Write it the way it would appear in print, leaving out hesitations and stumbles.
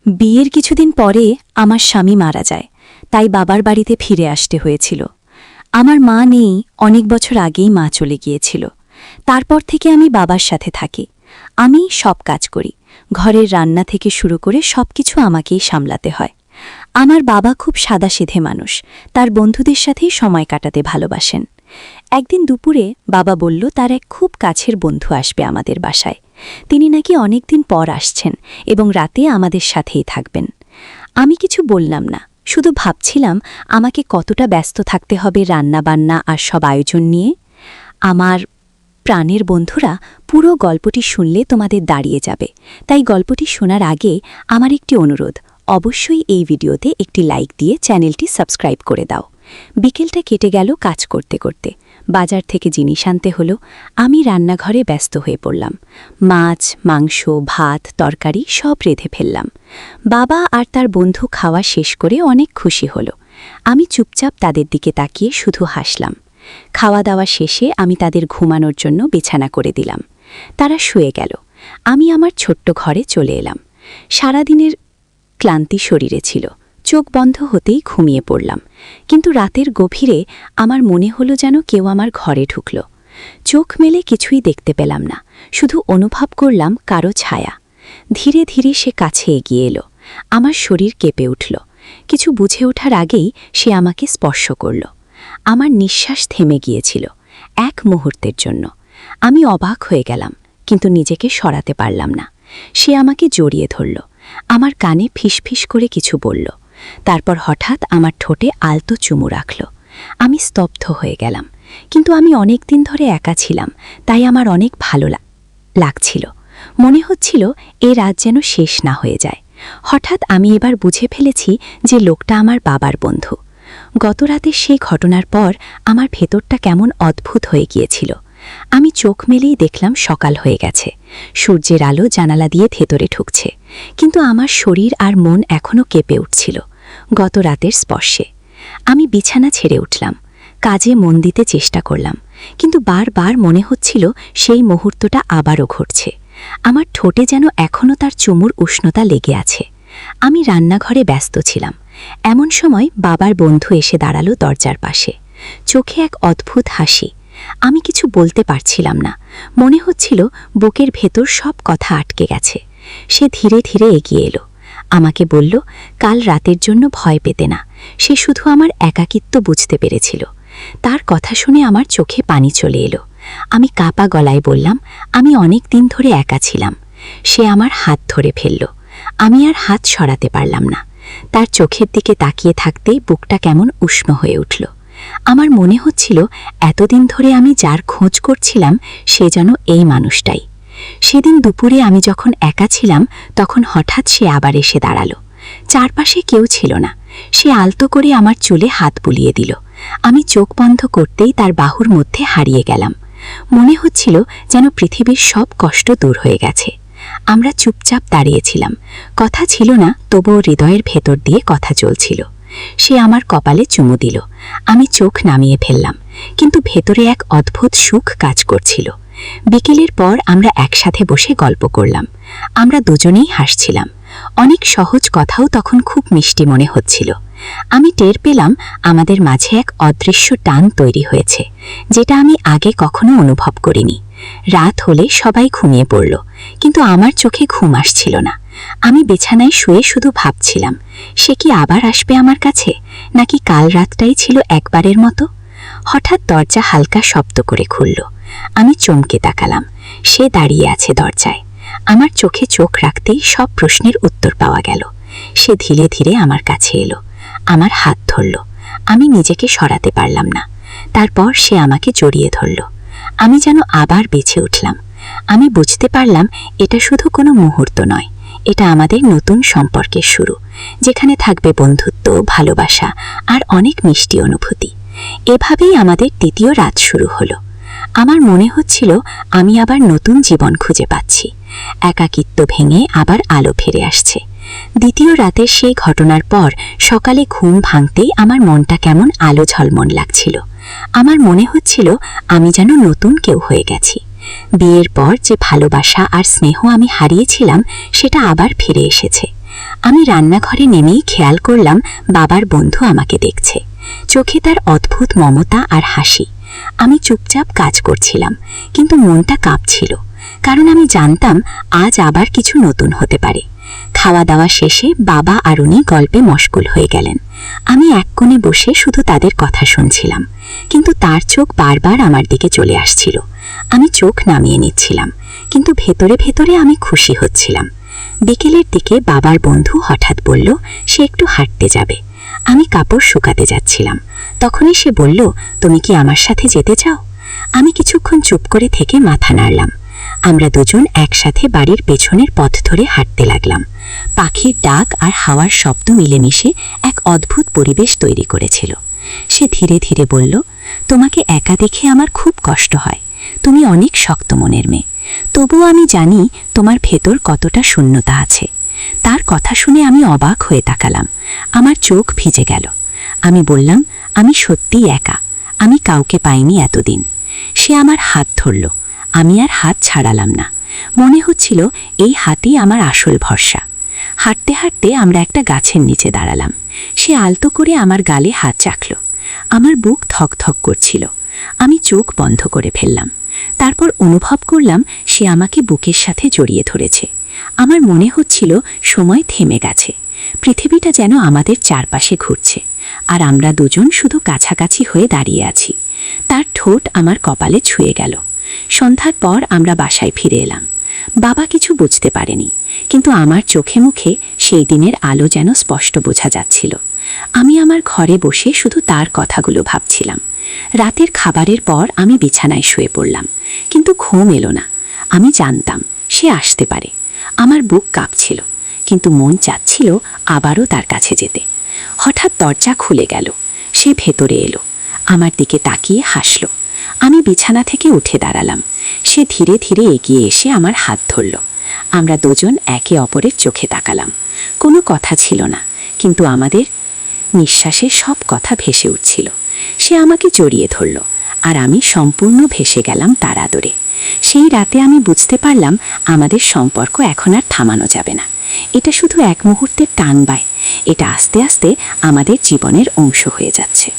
বিয়ের কিছুদিন পরে আমার স্বামী মারা যায়, তাই বাবার বাড়িতে ফিরে আসতে হয়েছিল। আমার মা নেই, অনেক বছর আগেই মা চলে গিয়েছিল। তারপর থেকে আমি বাবার সাথে থাকি। আমি সব কাজ করি, ঘরের রান্না থেকে শুরু করে সবকিছু আমাকেই সামলাতে হয়। আমার বাবা খুব সাদাসিধে মানুষ, তার বন্ধুদের সাথেই সময় কাটাতে ভালোবাসেন। একদিন দুপুরে বাবা বলল তার এক খুব কাছের বন্ধু আসবে আমাদের বাসায়। তিনি নাকি অনেকদিন পর আসছেন এবং রাতে আমাদের সাথেই থাকবেন। আমি কিছু বললাম না, শুধু ভাবছিলাম আমাকে কতটা ব্যস্ত থাকতে হবে রান্নাবান্না আর সব আয়োজন নিয়ে। আমার প্রাণের বন্ধুরা, পুরো গল্পটি শুনলে তোমাদের দাঁড়িয়ে যাবে, তাই গল্পটি শোনার আগে আমার একটি অনুরোধ, অবশ্যই এই ভিডিওতে একটি লাইক দিয়ে চ্যানেলটি সাবস্ক্রাইব করে দাও। বিকেলটা কেটে গেল কাজ করতে করতে। বাজার থেকে জিনিস আনতে হলো। আমি রান্নাঘরে ব্যস্ত হয়ে পড়লাম। মাছ, মাংস, ভাত, তরকারি সব রেঁধে ফেললাম। বাবা আর তার বন্ধু খাওয়া শেষ করে অনেক খুশি হলো। আমি চুপচাপ তাদের দিকে তাকিয়ে শুধু হাসলাম। খাওয়া দাওয়া শেষে আমি তাদের ঘুমানোর জন্য বিছানা করে দিলাম। তারা শুয়ে গেল। আমি আমার ছোট্ট ঘরে চলে এলাম। সারাদিনের ক্লান্তি শরীরে ছিল, চোখ বন্ধ হতেই ঘুমিয়ে পড়লাম। কিন্তু রাতের গভীরে আমার মনে হলো যেন কেউ আমার ঘরে ঢুকল। চোখ মেলে কিছুই দেখতে পেলাম না, শুধু অনুভব করলাম কারো ছায়া। ধীরে ধীরে সে কাছে এগিয়ে এলো। আমার শরীর কেঁপে উঠল। কিছু বুঝে ওঠার আগেই সে আমাকে স্পর্শ করল। আমার নিঃশ্বাস থেমে গিয়েছিল এক মুহূর্তের জন্য। আমি অবাক হয়ে গেলাম, কিন্তু নিজেকে সরাতে পারলাম না। সে আমাকে জড়িয়ে ধরল, আমার কানে ফিসফিস করে কিছু বলল। তারপর হঠাৎ আমার ঠোঁটে আলতো চুমু রাখল। আমি স্তব্ধ হয়ে গেলাম, কিন্তু আমি অনেক দিন ধরে একা ছিলাম, তাই আমার অনেক ভালো লাগছিল। মনে হচ্ছিল এ রাত যেন শেষ না হয়ে যায়। হঠাৎ আমি এবার বুঝে ফেলেছি যে লোকটা আমার বাবার বন্ধু। গত রাতের সেই ঘটনার পর আমার ভেতরটা কেমন অদ্ভুত হয়ে গিয়েছিল। আমি চোখ মেলেই দেখলাম সকাল হয়ে গেছে। সূর্যের আলো জানালা দিয়ে ভেতরে ঢুকছে, কিন্তু আমার শরীর আর মন এখনও কেঁপে উঠছিল গত রাতের স্পর্শে। আমি বিছানা ছেড়ে উঠলাম, কাজে মন দিতে চেষ্টা করলাম, কিন্তু বারবার মনে হচ্ছিল সেই মুহূর্তটা আবারও ঘটছে। আমার ঠোঁটে যেন এখনও তার চুমুর উষ্ণতা লেগে আছে। আমি রান্নাঘরে ব্যস্ত ছিলাম। এমন সময় বাবার বন্ধু এসে দাঁড়ালো দরজার পাশে, চোখে এক অদ্ভুত হাসি। আমি কিছু বলতে পারছিলাম না, মনে হচ্ছিল বুকের ভেতর সব কথা আটকে গেছে। সে ধীরে ধীরে এগিয়ে এলো, আমাকে বলল কাল রাতের জন্য ভয় পেতে না। সে শুধু আমার একাকিত্ব বুঝতে পেরেছিল। তার কথা শুনে আমার চোখে পানি চলে এলো। আমি কাঁপা গলায় বললাম, আমি অনেক দিন ধরে একা ছিলাম। সে আমার হাত ধরে ফেলল। আমি আর হাত সরাতে পারলাম না। তার চোখের দিকে তাকিয়ে থাকতেই বুকটা কেমন উষ্ণ হয়ে উঠল। আমার মনে হচ্ছিল এতদিন ধরে আমি যার খোঁজ করছিলাম সে যেন এই মানুষটাই। সেদিন দুপুরে আমি যখন একা ছিলাম, তখন হঠাৎ সে আবার এসে দাঁড়ালো। চারপাশে কেউ ছিল না। সে আলতো করে আমার চুলে হাত বুলিয়ে দিল। আমি চোখ বন্ধ করতেই তার বাহুর মধ্যে হারিয়ে গেলাম। মনে হচ্ছিল যেন পৃথিবীর সব কষ্ট দূর হয়ে গেছে। আমরা চুপচাপ দাঁড়িয়েছিলাম, কথা ছিল না, তবুও হৃদয়ের ভেতর দিয়ে কথা চলছিল। সে আমার কপালে চুমু দিল। আমি চোখ নামিয়ে ফেললাম, কিন্তু ভেতরে এক অদ্ভুত সুখ কাজ করছিল। বিকেলের পর আমরা একসাথে বসে গল্প করলাম। আমরা দুজনেই হাসছিলাম। অনেক সহজ কথাও তখন খুব মিষ্টি মনে হচ্ছিল। আমি টের পেলাম আমাদের মাঝে এক অদৃশ্য টান তৈরি হয়েছে, যেটা আমি আগে কখনো অনুভব করিনি। রাত হলে সবাই ঘুমিয়ে পড়ল, কিন্তু আমার চোখে ঘুম আসছিল না। আমি বিছানায় শুয়ে শুধু ভাবছিলাম, সে কি আবার আসবে আমার কাছে, নাকি কাল রাতটাই ছিল একবারের মতো। হঠাৎ দরজা হালকা শব্দ করে খুলল। আমি চমকে তাকালাম। সে দাঁড়িয়ে আছে দরজায়। আমার চোখে চোখ রাখতেই সব প্রশ্নের উত্তর পাওয়া গেল। সে ধীরে ধীরে আমার কাছে এলো, আমার হাত ধরল। আমি নিজেকে সরাতে পারলাম না। তারপর সে আমাকে জড়িয়ে ধরল। আমি যেন আবার বেঁচে উঠলাম। আমি বুঝতে পারলাম এটা শুধু কোনো মুহূর্ত নয়, এটা আমাদের নতুন সম্পর্কের শুরু, যেখানে থাকবে বন্ধুত্ব, ভালোবাসা আর অনেক মিষ্টি অনুভূতি। এভাবেই আমাদের দ্বিতীয় রাত শুরু হলো। আমার মনে হচ্ছিল আমি আবার নতুন জীবন খুঁজে পাচ্ছি। একাকিত্ব ভেঙে আবার আলো ফিরে আসছে। দ্বিতীয় রাতের সেই ঘটনার পর সকালে ঘুম ভাঙতেই আমার মনটা কেমন আলো ঝলমল লাগছিল। আমার মনে হচ্ছিল আমি যেন নতুন কেউ হয়ে গেছি। বিয়ের পর যে ভালোবাসা আর স্নেহ আমি হারিয়েছিলাম, সেটা আবার ফিরে এসেছে। আমি রান্নাঘরে নেমেই খেয়াল করলাম বাবার বন্ধু আমাকে দেখছে। চোখে তার অদ্ভুত মমতা আর হাসি। আমি চুপচাপ কাজ করছিলাম, কিন্তু মনটা কাঁপছিল, কারণ আমি জানতাম আজ আবার কিছু নতুন হতে পারে। খাওয়া দাওয়া শেষে বাবা আর উনি গল্পে মশগুল হয়ে গেলেন। আমি এক কোণে বসে শুধু তাদের কথা শুনছিলাম, কিন্তু তার চোখ বারবার আমার দিকে চলে আসছিল। আমি চোখ নামিয়ে নিচ্ছিলাম, কিন্তু ভেতরে ভেতরে আমি খুশি হচ্ছিলাম। বিকেলের দিকে বাবার বন্ধু হঠাৎ বলল সে একটু হাঁটতে যাবে। আমি কাপড় শুকাতে যাচ্ছিলাম, তখনই সে বলল, তুমি কি আমার সাথে যেতে চাও? আমি কিছুক্ষণ চুপ করে থেকে মাথা নাড়লাম। আমরা দুজন একসাথে বাড়ির পেছনের পথ ধরে হাঁটতে লাগলাম। পাখির ডাক আর হাওয়ার শব্দ মিলেমিশে এক অদ্ভুত পরিবেশ তৈরি করেছিল। সে ধীরে ধীরে বলল, তোমাকে একা দেখে আমার খুব কষ্ট হয়। তুমি অনেক শক্ত মনের মেয়ে, তবুও আমি জানি তোমার ভেতর কতটা শূন্যতা আছে। তার কথা শুনে আমি অবাক হয়ে তাকালাম। আমার চোখ ভিজে গেল। আমি বললাম, আমি সত্যিই একা, আমি কাউকে পাইনি এতদিন। সে আমার হাত ধরল। আমি আর হাত ছাড়ালাম না। মনে হচ্ছিল এই হাতই আমার আসল ভরসা। হাঁটতে হাঁটতে আমরা একটা গাছের নিচে দাঁড়ালাম। সে আলতো করে আমার গালে হাত চাকল। আমার বুক থকথক করছিল। আমি চোখ বন্ধ করে ফেললাম। তারপর অনুভব করলাম সে আমাকে বুকের সাথে জড়িয়ে ধরেছে। আমার মনে হচ্ছিল সময় থেমে গেছে, পৃথিবীটা যেন আমাদের চারপাশে ঘুরছে, আর আমরা দুজন শুধু কাছাকাছি হয়ে দাঁড়িয়ে আছি। তার ঠোঁট আমার কপালে ছুঁয়ে গেল। সন্ধ্যার পর আমরা বাসায় ফিরে এলাম। বাবা কিছু বুঝতে পারেনি, কিন্তু আমার চোখে মুখে সেই দিনের আলো যেন স্পষ্ট বোঝা যাচ্ছিল। আমি আমার ঘরে বসে শুধু তার কথাগুলো ভাবছিলাম। রাতের খাবারের পর আমি বিছানায় শুয়ে পড়লাম, কিন্তু ঘুম এলো না। আমি জানতাম সে আসতে পারে। আমার বুক কাঁপছিল, কিন্তু মন চাচ্ছিল আবারও তার কাছে যেতে। হঠাৎ দরজা খুলে গেল। সে ভেতরে এলো, আমার দিকে তাকিয়ে হাসল। আমি বিছানা থেকে উঠে দাঁড়ালাম। সে ধীরে ধীরে এগিয়ে এসে আমার হাত ধরল। আমরা দুজন একে অপরের চোখে তাকালাম। কোনো কথা ছিল না, কিন্তু আমাদের নিঃশ্বাসে সব কথা ভেসে উঠছিল। সে আমাকে জড়িয়ে ধরল, আর আমি সম্পূর্ণ ভেসে গেলাম তার আদরে। সেই রাতে আমি বুঝতে পারলাম আমাদের সম্পর্ক এখন আর থামানো যাবে না। এটা শুধু এক মুহূর্তের টান নয়, এটা আস্তে আস্তে আমাদের জীবনের অংশ হয়ে যাচ্ছে।